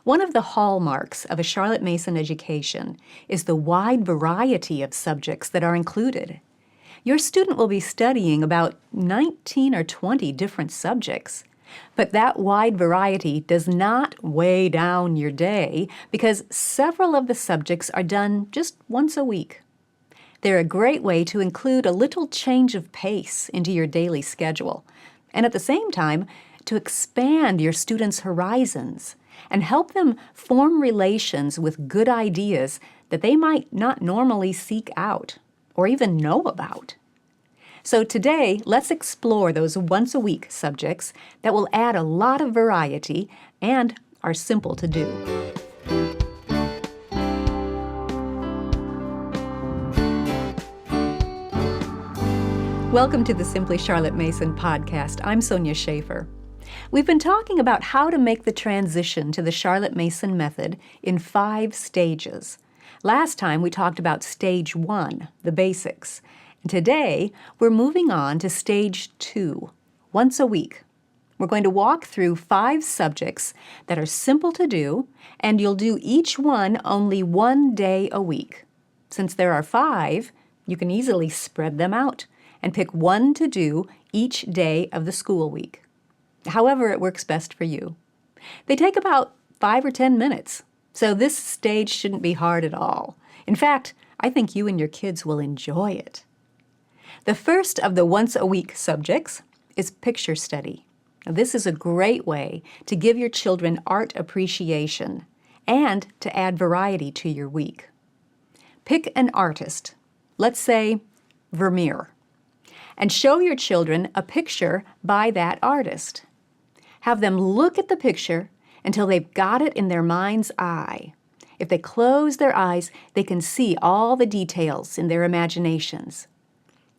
One of the hallmarks of a Charlotte Mason education is the wide variety of subjects that are included. Your student will be studying about 19 or 20 different subjects. But that wide variety does not weigh down your day because several of the subjects are done just once a week. They're a great way to include a little change of pace into your daily schedule, and at the same time, to expand your students' horizons and help them form relations with good ideas that they might not normally seek out or even know about. So today, let's explore those once-a-week subjects that will add a lot of variety and are simple to do. Welcome to the Simply Charlotte Mason podcast. I'm Sonia Schaefer. We've been talking about how to make the transition to the Charlotte Mason method in 5 stages. Last time we talked about stage 1, the basics. Today, we're moving on to stage 2, once a week. We're going to walk through 5 subjects that are simple to do, and you'll do each one only one day a week. Since there are 5, you can easily spread them out and pick one to do each day of the school week. However it works best for you. They take about 5 or 10 minutes, so this stage shouldn't be hard at all. In fact, I think you and your kids will enjoy it. The first of the once-a-week subjects is picture study. Now, this is a great way to give your children art appreciation and to add variety to your week. Pick an artist, let's say Vermeer, and show your children a picture by that artist. Have them look at the picture until they've got it in their mind's eye. If they close their eyes, they can see all the details in their imaginations.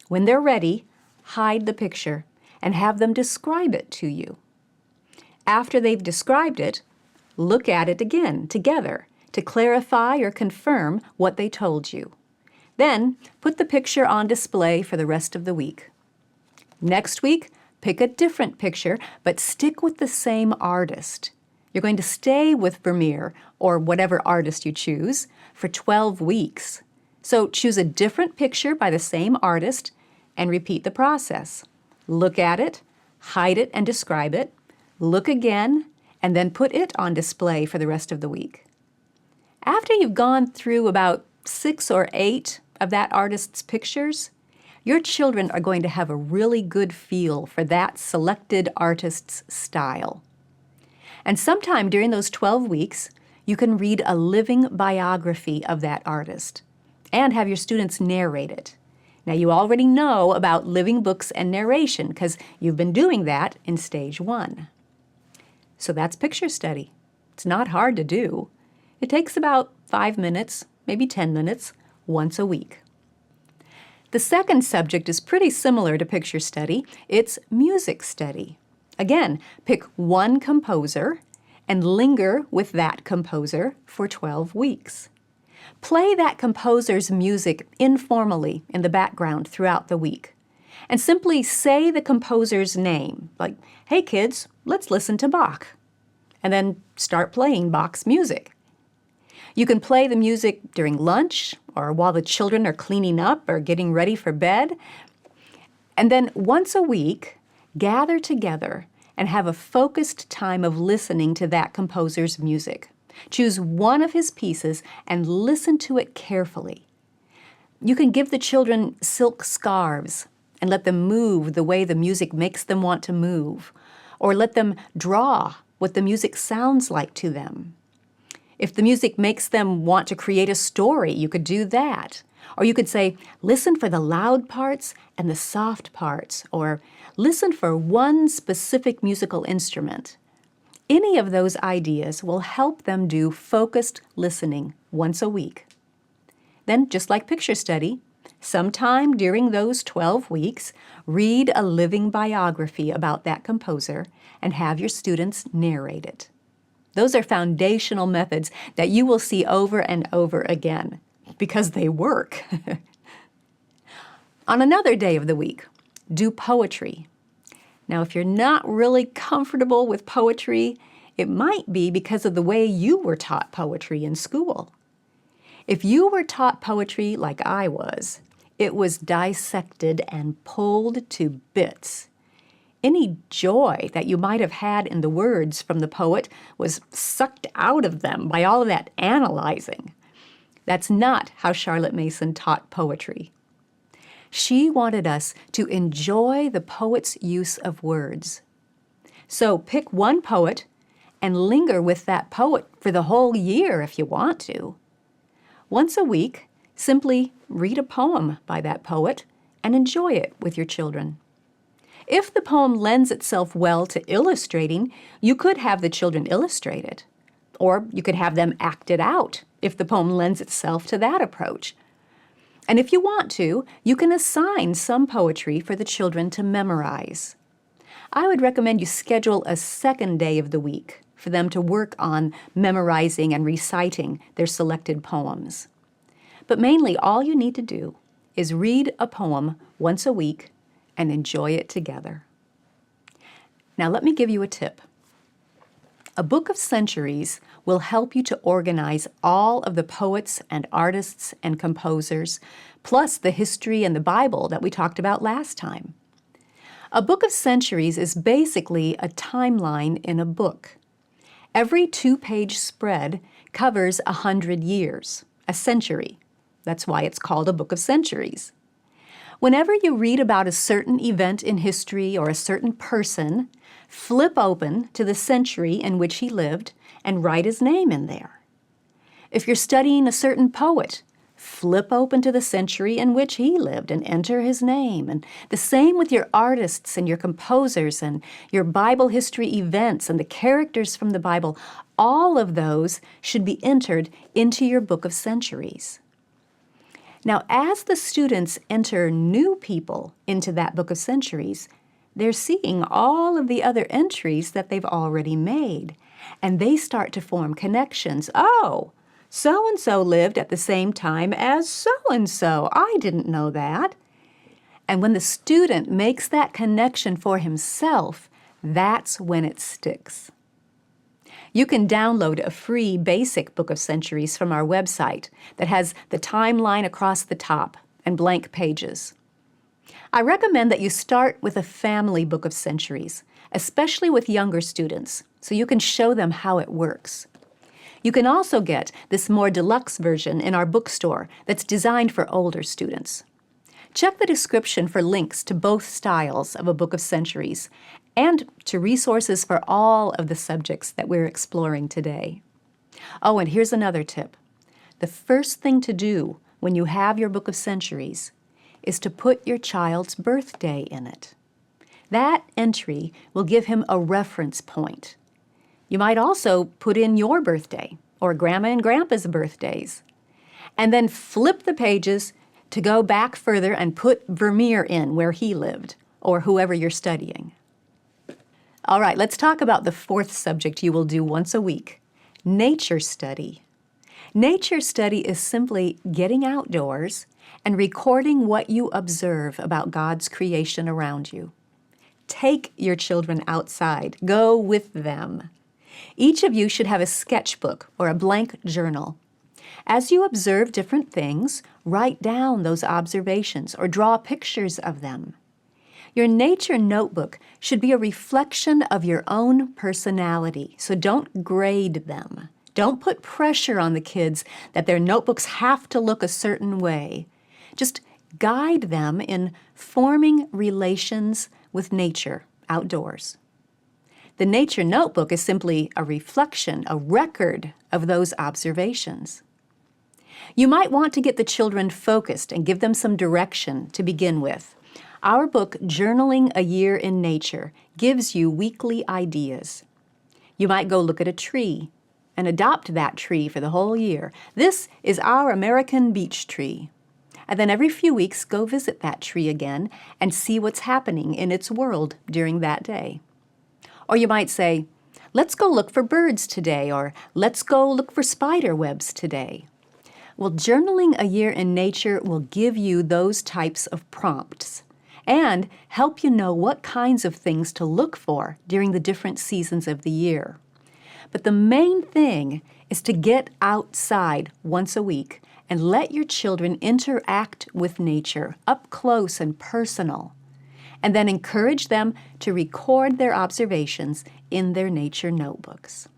When they're ready, hide the picture and have them describe it to you. After they've described it, look at it again together to clarify or confirm what they told you. Then, put the picture on display for the rest of the week. Next week, pick a different picture, but stick with the same artist. You're going to stay with Vermeer, or whatever artist you choose, for 12 weeks. So choose a different picture by the same artist and repeat the process. Look at it, hide it and describe it, look again, and then put it on display for the rest of the week. After you've gone through about 6 or 8 of that artist's pictures, your children are going to have a really good feel for that selected artist's style. And sometime during those 12 weeks, you can read a living biography of that artist and have your students narrate it. Now, you already know about living books and narration because you've been doing that in stage 1. So that's picture study. It's not hard to do. It takes about 5 minutes, maybe 10 minutes, once a week. The second subject is pretty similar to picture study. It's music study. Again, pick one composer and linger with that composer for 12 weeks. Play that composer's music informally in the background throughout the week. And simply say the composer's name, like, "Hey kids, let's listen to Bach." And then start playing Bach's music. You can play the music during lunch or while the children are cleaning up or getting ready for bed. And then once a week, gather together and have a focused time of listening to that composer's music. Choose one of his pieces and listen to it carefully. You can give the children silk scarves and let them move the way the music makes them want to move, or let them draw what the music sounds like to them. If the music makes them want to create a story, you could do that. Or you could say, "Listen for the loud parts and the soft parts," or "Listen for one specific musical instrument." Any of those ideas will help them do focused listening once a week. Then, just like picture study, sometime during those 12 weeks, read a living biography about that composer and have your students narrate it. Those are foundational methods that you will see over and over again because they work. On another day of the week, do poetry. Now, if you're not really comfortable with poetry, It might be because of the way you were taught poetry in school. If you were taught poetry like I was, it was dissected and pulled to bits. Any joy that you might have had in the words from the poet was sucked out of them by all of that analyzing. That's not how Charlotte Mason taught poetry. She wanted us to enjoy the poet's use of words. So pick one poet and linger with that poet for the whole year if you want to. Once a week, simply read a poem by that poet and enjoy it with your children. If the poem lends itself well to illustrating, you could have the children illustrate it. Or you could have them act it out if the poem lends itself to that approach. And if you want to, you can assign some poetry for the children to memorize. I would recommend you schedule a second day of the week for them to work on memorizing and reciting their selected poems. But mainly all you need to do is read a poem once a week and enjoy it together. Now let me give you a tip. A book of centuries will help you to organize all of the poets and artists and composers, plus the history and the Bible that we talked about last time. A book of centuries is basically a timeline in a book. Every 2-page spread covers 100 years, a century. That's why it's called a book of centuries. Whenever you read about a certain event in history or a certain person, flip open to the century in which he lived and write his name in there. If you're studying a certain poet, flip open to the century in which he lived and enter his name. And the same with your artists and your composers and your Bible history events and the characters from the Bible. All of those should be entered into your book of centuries. Now, as the students enter new people into that book of centuries, they're seeing all of the other entries that they've already made, and they start to form connections. Oh, so-and-so lived at the same time as so-and-so. I didn't know that. And when the student makes that connection for himself, that's when it sticks. You can download a free basic book of centuries from our website that has the timeline across the top and blank pages. I recommend that you start with a family book of centuries, especially with younger students, so you can show them how it works. You can also get this more deluxe version in our bookstore that's designed for older students. Check the description for links to both styles of a book of centuries and to resources for all of the subjects that we're exploring today. Oh, and here's another tip. The first thing to do when you have your book of centuries is to put your child's birthday in it. That entry will give him a reference point. You might also put in your birthday or Grandma and Grandpa's birthdays, and then flip the pages to go back further and put Vermeer in where he lived or whoever you're studying. All right, let's talk about the fourth subject you will do once a week, nature study. Nature study is simply getting outdoors and recording what you observe about God's creation around you. Take your children outside. Go with them. Each of you should have a sketchbook or a blank journal. As you observe different things, write down those observations or draw pictures of them. Your nature notebook should be a reflection of your own personality, so don't grade them. Don't put pressure on the kids that their notebooks have to look a certain way. Just guide them in forming relations with nature outdoors. The nature notebook is simply a reflection, a record of those observations. You might want to get the children focused and give them some direction to begin with. Our book, Journaling a Year in Nature, gives you weekly ideas. You might go look at a tree and adopt that tree for the whole year. This is our American beech tree. And then every few weeks, go visit that tree again and see what's happening in its world during that day. Or you might say, let's go look for birds today, or let's go look for spider webs today. Well, Journaling a Year in Nature will give you those types of prompts and help you know what kinds of things to look for during the different seasons of the year. But the main thing is to get outside once a week and let your children interact with nature up close and personal, and then encourage them to record their observations in their nature notebooks.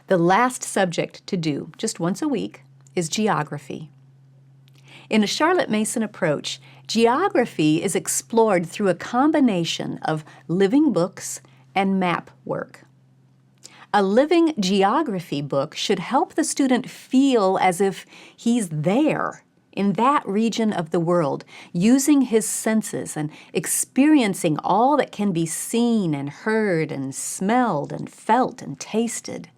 The last subject to do just once a week is geography. In a Charlotte Mason approach, geography is explored through a combination of living books and map work. A living geography book should help the student feel as if he's there in that region of the world, using his senses and experiencing all that can be seen and heard and smelled and felt and tasted.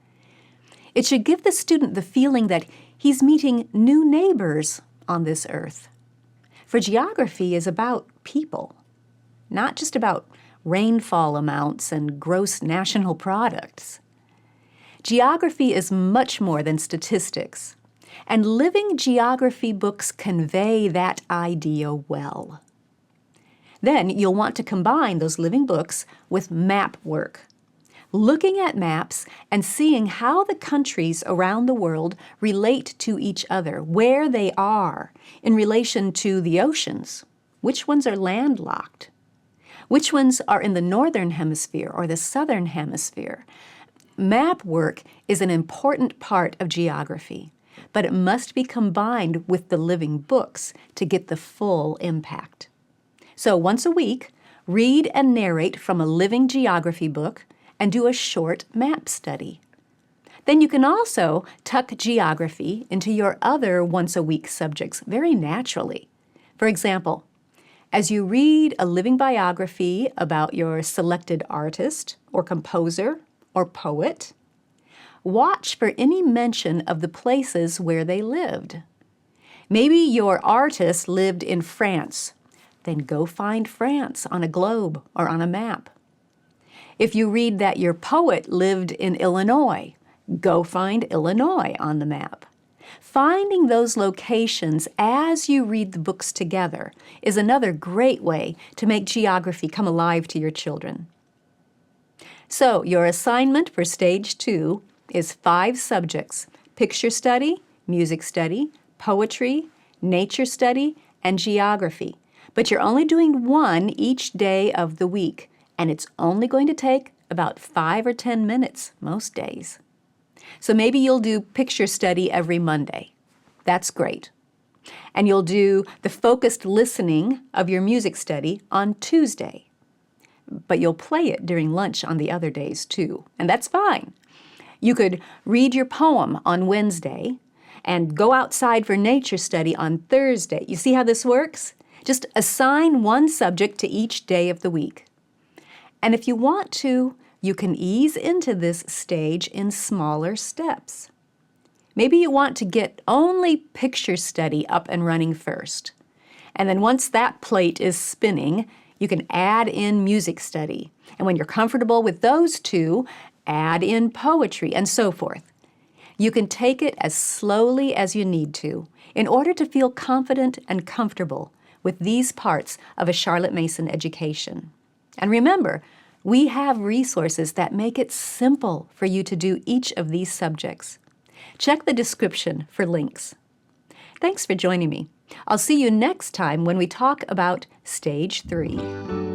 It should give the student the feeling that he's meeting new neighbors on this earth. For geography is about people, not just about rainfall amounts and gross national products. Geography is much more than statistics, and living geography books convey that idea well. Then you'll want to combine those living books with map work, looking at maps and seeing how the countries around the world relate to each other, where they are in relation to the oceans, which ones are landlocked, which ones are in the northern hemisphere or the southern hemisphere. Map work is an important part of geography, but it must be combined with the living books to get the full impact. So once a week, read and narrate from a living geography book and do a short map study. Then you can also tuck geography into your other once-a-week subjects very naturally. For example, as you read a living biography about your selected artist or composer or poet, watch for any mention of the places where they lived. Maybe your artist lived in France. Then go find France on a globe or on a map. If you read that your poet lived in Illinois, go find Illinois on the map. Finding those locations as you read the books together is another great way to make geography come alive to your children. So your assignment for Stage 2 is 5 subjects: picture study, music study, poetry, nature study, and geography. But you're only doing one each day of the week, and it's only going to take about 5 or 10 minutes most days. So maybe you'll do picture study every Monday. That's great. And you'll do the focused listening of your music study on Tuesday. But you'll play it during lunch on the other days too, and that's fine. You could read your poem on Wednesday and go outside for nature study on Thursday. You see how this works? Just assign one subject to each day of the week. And if you want to, you can ease into this stage in smaller steps. Maybe you want to get only picture study up and running first. And then once that plate is spinning, you can add in music study. And when you're comfortable with those two, add in poetry and so forth. You can take it as slowly as you need to in order to feel confident and comfortable with these parts of a Charlotte Mason education. And remember, we have resources that make it simple for you to do each of these subjects. Check the description for links. Thanks for joining me. I'll see you next time when we talk about Stage 3.